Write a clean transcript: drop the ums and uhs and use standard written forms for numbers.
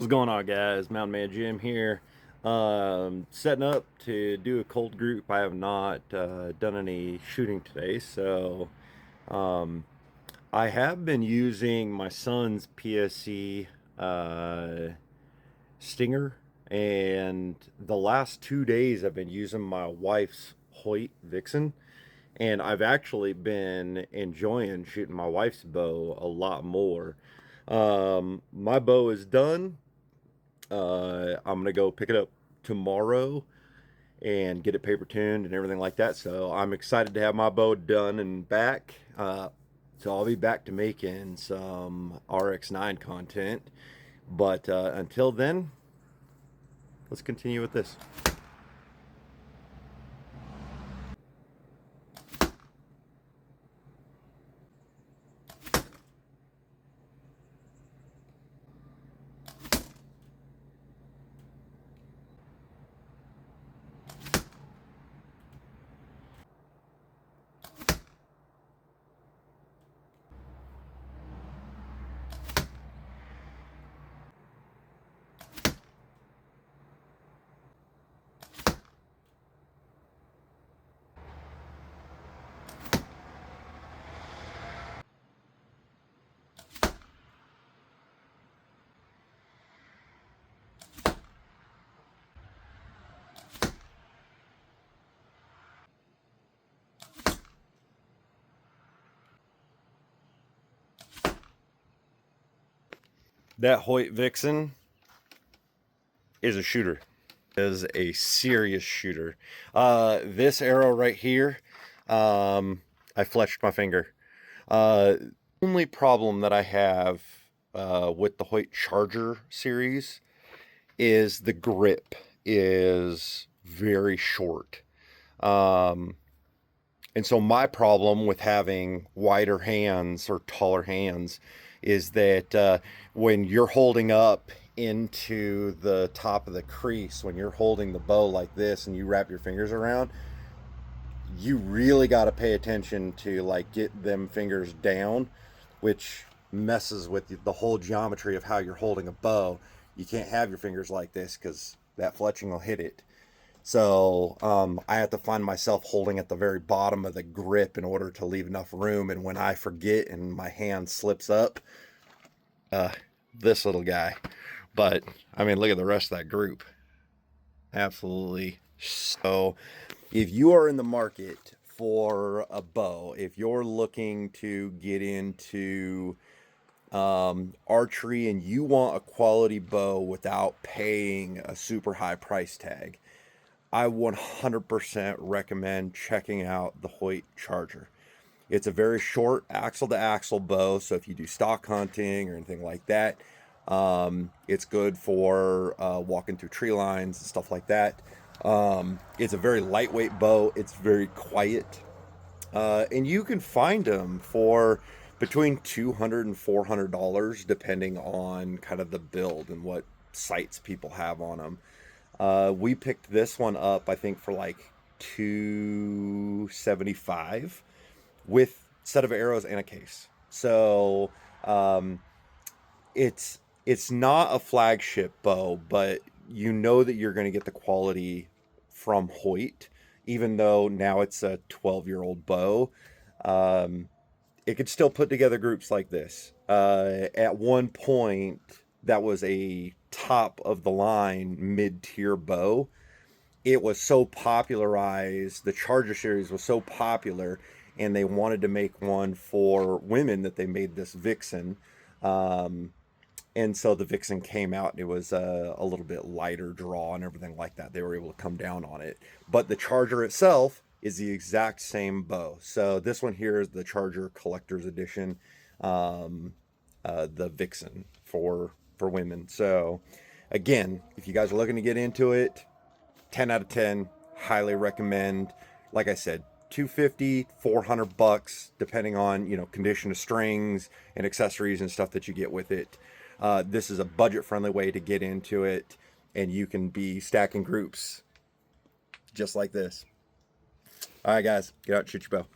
What's going on, guys? Mountain Man Jim here. Setting up to do a cold group. I have not done any shooting today, so um, I have been using my son's PSC Stinger, and the last 2 days I've been using my wife's Hoyt Vicxen, and I've actually been enjoying shooting my wife's bow a lot more. My bow is done. I'm gonna go pick it up tomorrow and get it paper tuned and everything like that. So I'm excited to have my bow done and back. So I'll be back to making some RX9 content. But until then, let's continue with this. That Hoyt Vicxen is a shooter. Is a serious shooter. This arrow right here, I fletched my finger. Only problem that I have with the Hoyt Charger series is the grip is very short. And so my problem with having wider hands or taller hands is that when you're holding up into the top of the crease, when you're holding the bow like this and you wrap your fingers around, you really got to pay attention to like get them fingers down, which messes with the whole geometry of how you're holding a bow. You can't have your fingers like this because that fletching will hit it. So I have to find myself holding at the very bottom of the grip in order to leave enough room. And when I forget and my hand slips up, this little guy. But I mean, look at the rest of that group. Absolutely. So if you are in the market for a bow, if you're looking to get into archery and you want a quality bow without paying a super high price tag, I 100% recommend checking out the Hoyt Charger. It's a very short axle to axle bow, so if you do stock hunting or anything like that, it's good for walking through tree lines and stuff like that. It's a very lightweight bow. It's very quiet. And you can find them for between $200 and $400 depending on kind of the build and what sights people have on them. We picked this one up, I think, for like $275 with set of arrows and a case. So it's not a flagship bow, but you know that you're going to get the quality from Hoyt, even though now it's a 12-year-old bow. It could still put together groups like this. At one point, that was a top of the line mid-tier bow. It was so popularized, the Charger series was so popular, and they wanted to make one for women that they made this Vicxen. And so the Vicxen came out and it was a little bit lighter draw and everything like that. They were able to come down on it. But the Charger itself is the exact same bow. So this one here is the Charger Collector's Edition, the Vicxen for women. So again, if you guys are looking to get into it, 10 out of 10, highly recommend. Like I said, 250, 400 bucks, depending on, condition of strings and accessories and stuff that you get with it. This is a budget-friendly way to get into it, and you can be stacking groups just like this. All right, guys, get out and shoot your bow.